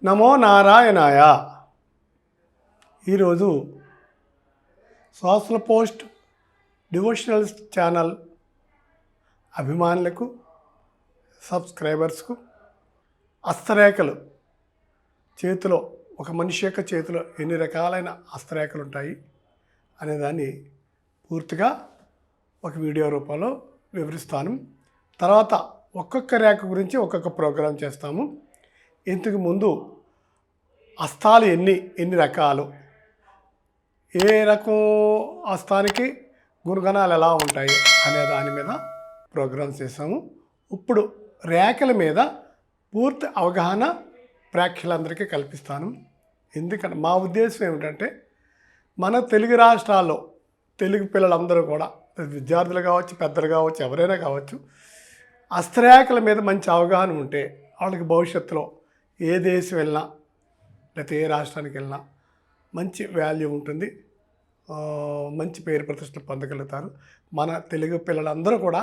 నమో నారాయణాయ. ఈరోజు social post devotionals channel అభిమానులకు, సబ్స్క్రైబర్స్కు హస్తరేఖలు చేతిలో, ఒక మనిషి యొక్క చేతిలో ఎన్ని రకాలైన హస్తరేఖలు ఉంటాయి అనేదాన్ని పూర్తిగా ఒక వీడియో రూపంలో వివరిస్తాను. తర్వాత ఒక్కొక్క రేఖ గురించి ఒక్కొక్క ప్రోగ్రాం చేస్తాము. ఇంతకు ముందు హస్తాలు ఎన్ని రకాలు, ఏ రకం హస్తానికి గుణగణాలు ఎలా ఉంటాయి అనే దాని మీద ప్రోగ్రామ్స్ చేసాము. ఇప్పుడు రేఖల మీద పూర్తి అవగాహన ప్రేక్షకులందరికీ కల్పిస్తాను. ఎందుకంటే మా ఉద్దేశం ఏమిటంటే, మన తెలుగు రాష్ట్రాల్లో తెలుగు పిల్లలందరూ కూడా, విద్యార్థులు కావచ్చు, పెద్దలు కావచ్చు, ఎవరైనా కావచ్చు, హస్తరేఖల మీద మంచి అవగాహన ఉంటే వాళ్ళకి భవిష్యత్తులో ఏ దేశం వెళ్ళినా లేకపోతే ఏ రాష్ట్రానికి వెళ్ళినా మంచి వాల్యూ ఉంటుంది, మంచి పేరు ప్రతిష్టలు పొందగలుగుతారు. మన తెలుగు పిల్లలందరూ కూడా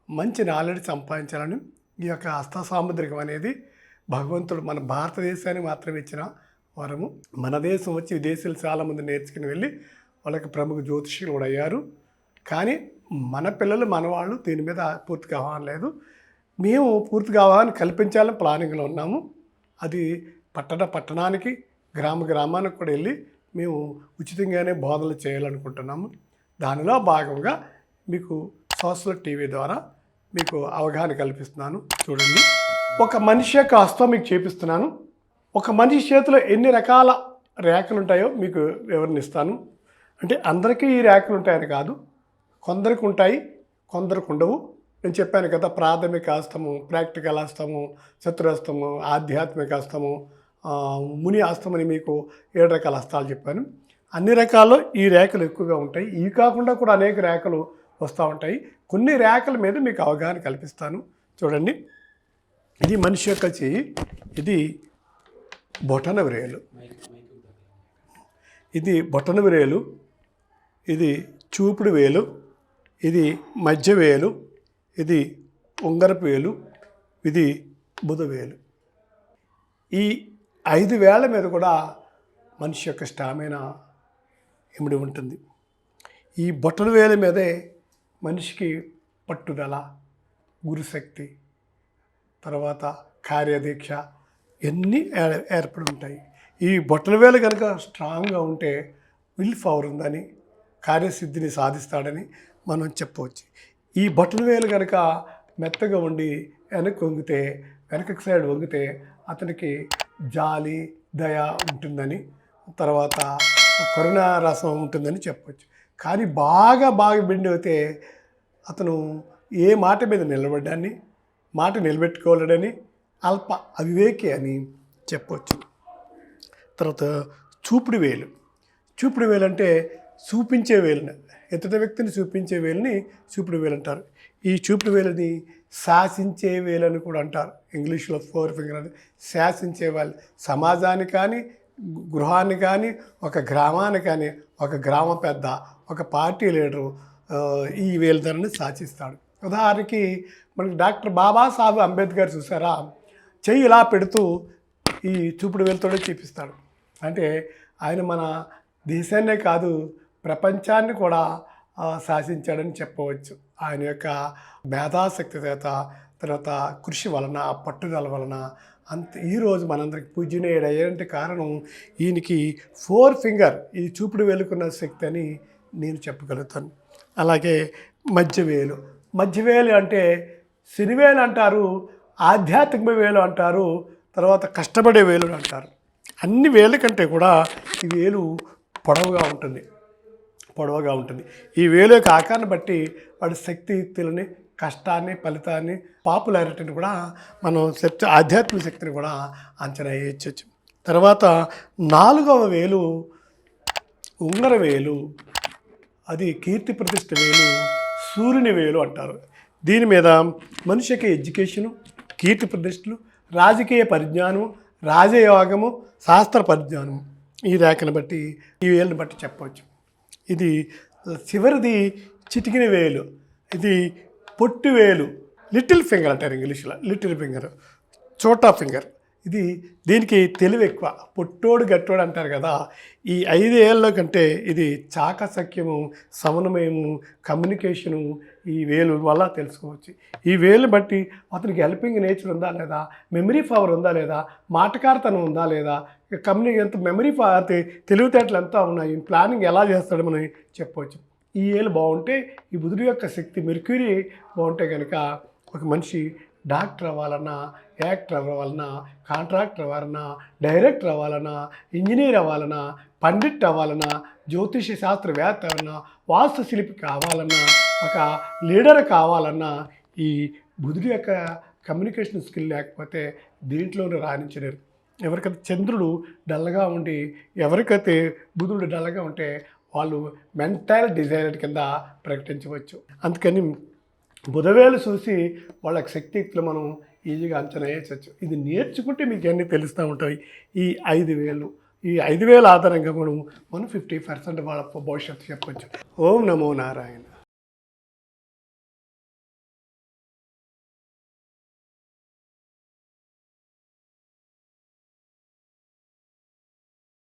మంచి నాలెడ్జ్ సంపాదించాలని ఈ యొక్క హస్త సాముద్రికం అనేది భగవంతుడు మన భారతదేశానికి మాత్రమే ఇచ్చిన వరము. మన దేశం వచ్చి విదేశాలు చాలామంది నేర్చుకుని వెళ్ళి వాళ్ళకి ప్రముఖ జ్యోతిష్యులు కూడా అయ్యారు. కానీ మన పిల్లలు, మనవాళ్ళు దీని మీద పూర్తిగా అవగాహన లేదు. మేము పూర్తిగా అవగాహన కల్పించాలని ప్లానింగ్లో ఉన్నాము. అది పట్టణానికి, గ్రామానికి కూడా వెళ్ళి మేము ఉచితంగానే బోధనలు చేయాలనుకుంటున్నాము. దానిలో భాగంగా మీకు సోషల్ టీవీ ద్వారా మీకు అవగాహన కల్పిస్తున్నాను. చూడండి, ఒక మనిషి యొక్క హస్తం మీకు చూపిస్తున్నాను. ఒక మనిషి చేతిలో ఎన్ని రకాల రేఖలు ఉంటాయో మీకు వివరణిస్తాను. అంటే అందరికీ ఈ రేఖలు ఉంటాయని కాదు, కొందరికి ఉంటాయి, కొందరికి ఉండవు. నేను చెప్పాను కదా, ప్రాథమిక హస్తము, ప్రాక్టికల్ హస్తము, చతురహస్తము, ఆధ్యాత్మిక హస్తము, ముని హస్తమని మీకు 7 రకాల హస్తాలు చెప్పాను. అన్ని రకాల్లో ఈ రేఖలు ఎక్కువగా ఉంటాయి. ఇవి కాకుండా కూడా అనేక రేఖలు వస్తూ ఉంటాయి. కొన్ని రేఖల మీద మీకు అవగాహన కల్పిస్తాను. చూడండి, ఇది మనిషి యొక్క చెయ్యి, ఇది బొటన వ్రేలు, ఇది బొటన వ్రేలు, ఇది చూపుడు వేలు, ఇది మధ్య వేలు, ఇది ఉంగరపు వేలు, ఇది బుధవేలు. ఈ 5 వేళ్ల మీద కూడా మనిషి యొక్క స్టామినా ఇమిడి ఉంటుంది. ఈ బొట్టల వేల మీదే మనిషికి పట్టుదల, గురుశక్తి, తర్వాత కార్యదీక్ష ఇవన్నీ ఏర్పడి ఉంటాయి. ఈ బొట్టల వేలు కనుక స్ట్రాంగ్గా ఉంటే విల్ పవర్ ఉందని, కార్యసిద్ధిని సాధిస్తాడని మనం చెప్పవచ్చు. ఈ బొట్టల వేలు కనుక మెత్తగా ఉండి వెనక్కి సైడ్ వంగితే అతనికి జాలి, దయ ఉంటుందని, తర్వాత కరుణా రసం ఉంటుందని చెప్పవచ్చు. కానీ బాగా బెండ్ అయితే అతను ఏ మాట మీద నిలబడ్డాన్ని, మాట నిలబెట్టుకోలేడని, అల్ప అవివేకి అని చెప్పవచ్చు. తర్వాత చూపుడు వేలు అంటే చూపించే వేలుని, ఎదుటి వ్యక్తిని చూపించే వేలుని చూపుడు వేలు అంటారు. ఈ చూపుడు వేలుని శాసించే వేలని కూడా అంటారు. ఇంగ్లీష్లో 4 ఫింగర్ అని. శాసించే వాళ్ళు సమాజాన్ని కానీ, గృహాన్ని కానీ, ఒక గ్రామాన్ని కానీ, ఒక గ్రామ పెద్ద, ఒక పార్టీ లీడరు ఈ వేలుధరని శాసిస్తాడు. ఉదాహరణకి మనకి డాక్టర్ బాబాసాహెబ్ అంబేద్కర్ చూసారా, చెయ్యి ఇలా పెడుతూ ఈ చూపుడు వేలుతోనే చూపిస్తాడు. అంటే ఆయన మన దేశాన్నే కాదు, ప్రపంచాన్ని కూడా శాసించాడని చెప్పవచ్చు. ఆయన యొక్క మేధాశక్తి చేత, తర్వాత కృషి వలన, పట్టుదల వలన ఈరోజు మనందరికి పూజనీయుడు అయ్యేంటి కారణం ఈయనకి 4 ఫింగర్, ఈ చూపుడు వేలుకున్న శక్తి అని నేను చెప్పగలుగుతాను. అలాగే మధ్య వేలు అంటే శనివేలు అంటారు, ఆధ్యాత్మిక వేలు అంటారు, తర్వాత కష్టపడే వేలు అంటారు. అన్ని వేల కంటే కూడా ఈ వేలు పొడవుగా ఉంటుంది. ఈ వేలు యొక్క ఆకారాన్ని బట్టి వాడి శక్తియుక్తులని, కష్టాన్ని, ఫలితాన్ని, పాపులారిటీని కూడా మనం ఆధ్యాత్మిక శక్తిని కూడా అంచనా వేయచ్చు. తర్వాత 4వ వేలు ఉంగర వేలు, అది కీర్తి ప్రతిష్ఠ వేలు, సూర్యుని వేలు అంటారు. దీని మీద మనిషికి ఎడ్యుకేషను, కీర్తి ప్రతిష్టలు, రాజకీయ పరిజ్ఞానము, రాజయోగము, శాస్త్ర పరిజ్ఞానము ఈ రేఖను బట్టి, ఈ వేలుని బట్టి చెప్పవచ్చు. ఇది చివరిది చిటికిన వేలు, ఇది పొట్టి వేలు, లిటిల్ ఫింగర్ అంటారు ఇంగ్లీష్లో. లిటిల్ ఫింగర్, చోటా ఫింగర్, ఇది దీనికి తెలివి ఎక్కువ, పొట్టోడు గట్టోడు అంటారు కదా. ఈ 5 ఏళ్ళ కంటే ఇది చాకచక్యము, సమన్వయము, కమ్యూనికేషను ఈ వేలు వల్ల తెలుసుకోవచ్చు. ఈ వేలు బట్టి అతనికి హెల్పింగ్ నేచర్ ఉందా లేదా, మెమరీ పవర్ ఉందా లేదా, మాటకారితనం ఉందా లేదా, ఎంత మెమరీ తెలివితేటలు ఎంత ఉన్నాయి, ప్లానింగ్ ఎలా చేస్తాడో మనం చెప్పవచ్చు. ఈ ఏళ్ళు బాగుంటే, ఈ బుధుడి యొక్క శక్తి మెర్క్యూరీ బాగుంటే కనుక ఒక మనిషి డాక్టర్ అవ్వాలన్నా, యాక్టర్ అవ్వాలన్నా, కాంట్రాక్టర్ అవ్వాలన్నా, డైరెక్టర్ అవ్వాలన్నా, ఇంజనీర్ అవ్వాలన్నా, పండిట్ అవ్వాలన్నా, జ్యోతిష శాస్త్రవేత్త అవ్వాలన్నా, వాస్తుశిల్పి కావాలన్నా, ఒక లీడర్ కావాలన్నా ఈ బుధుడి యొక్క కమ్యూనికేషన్ స్కిల్ లేకపోతే దీంట్లోనే రాణించలేరు. ఎవరికైతే చంద్రుడు డల్గా ఉండి, ఎవరికైతే బుధుడు డల్గా ఉంటే వాళ్ళు మెంటల్ డిజైనర్ కింద ప్రకటించవచ్చు. అందుకని బుధవేలు చూసి వాళ్ళకి శక్తియుక్తులు మనం ఈజీగా అంచనా వేయచ్చు. ఇది నేర్చుకుంటే మీకు అన్నీ తెలుస్తూ ఉంటాయి. ఈ 5 వేలు, ఈ 5 వేల ఆధారంగా మనం 50% వాళ్ళ భవిష్యత్తు చెప్పచ్చు. ఓం నమో నారాయణ.